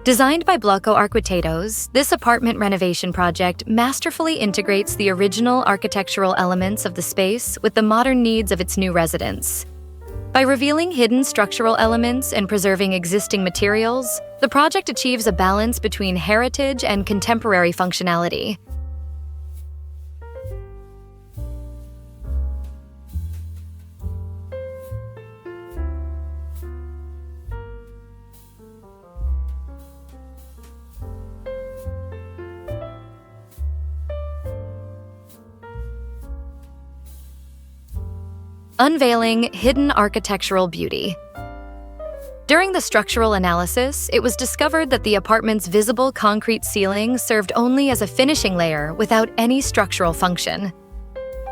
Designed by BLOCO Arquitetos, this apartment renovation project masterfully integrates the original architectural elements of the space with the modern needs of its new residents. By revealing hidden structural elements and preserving existing materials, the project achieves a balance between heritage and contemporary functionality. Unveiling hidden architectural beauty. During the structural analysis, it was discovered that the apartment's visible concrete ceiling served only as a finishing layer without any structural function.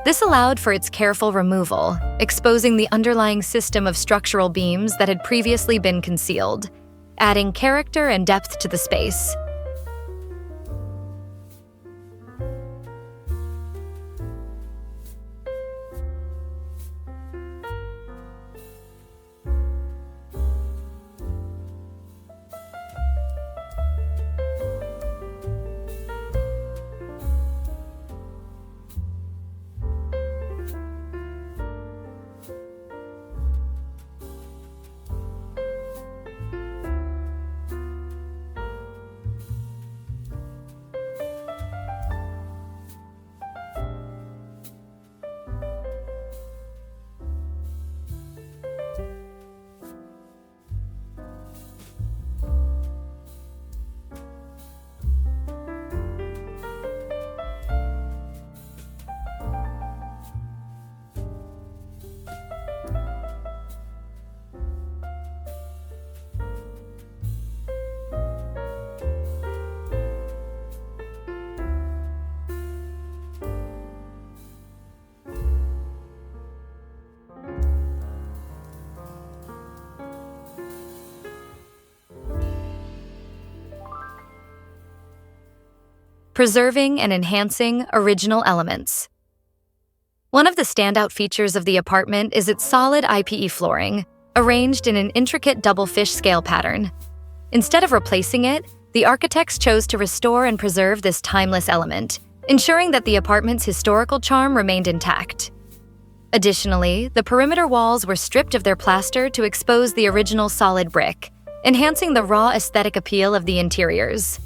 This allowed for its careful removal, exposing the underlying system of structural beams that had previously been concealed, adding character and depth to the space. Preserving and enhancing original elements. One of the standout features of the apartment is its solid IPE flooring, arranged in an intricate double fish scale pattern. Instead of replacing it, the architects chose to restore and preserve this timeless element, ensuring that the apartment's historical charm remained intact. Additionally, the perimeter walls were stripped of their plaster to expose the original solid brick, enhancing the raw aesthetic appeal of the interiors.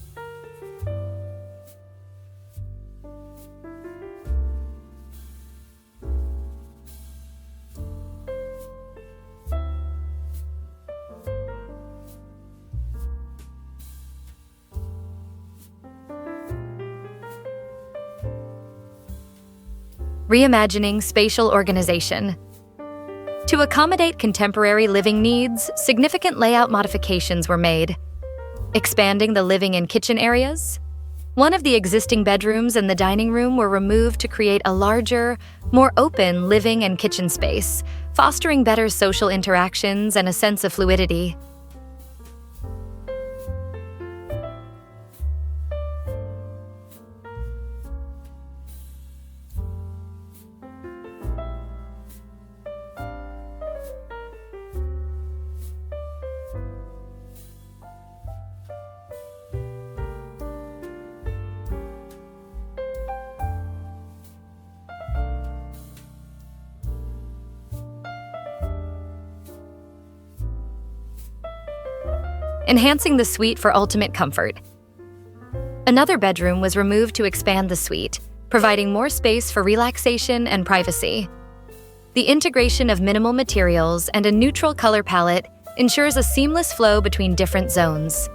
Reimagining spatial organization. To accommodate contemporary living needs, significant layout modifications were made. Expanding the living and kitchen areas. One of the existing bedrooms and the dining room were removed to create a larger, more open living and kitchen space, fostering better social interactions and a sense of fluidity. Enhancing the suite for ultimate comfort. Another bedroom was removed to expand the suite, providing more space for relaxation and privacy. The integration of minimal materials and a neutral color palette ensures a seamless flow between different zones.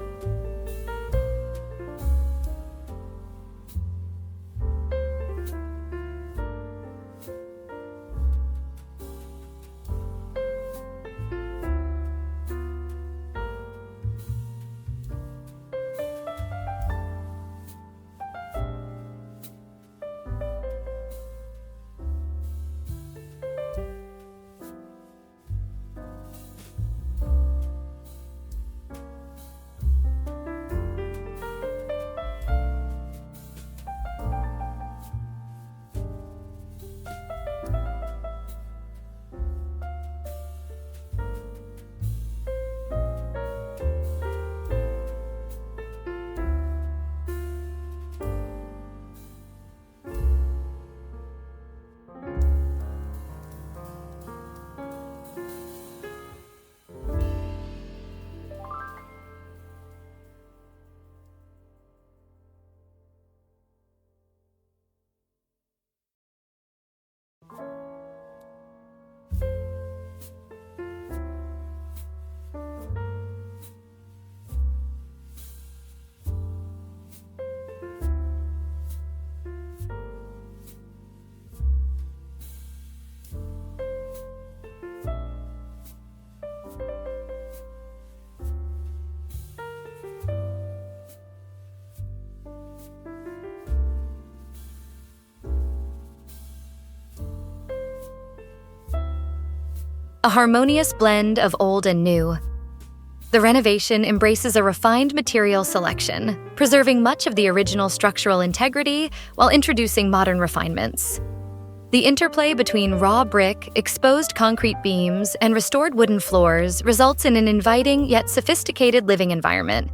a harmonious blend of old and new. The renovation embraces a refined material selection, preserving much of the original structural integrity while introducing modern refinements. The interplay between raw brick, exposed concrete beams, and restored wooden floors results in an inviting yet sophisticated living environment,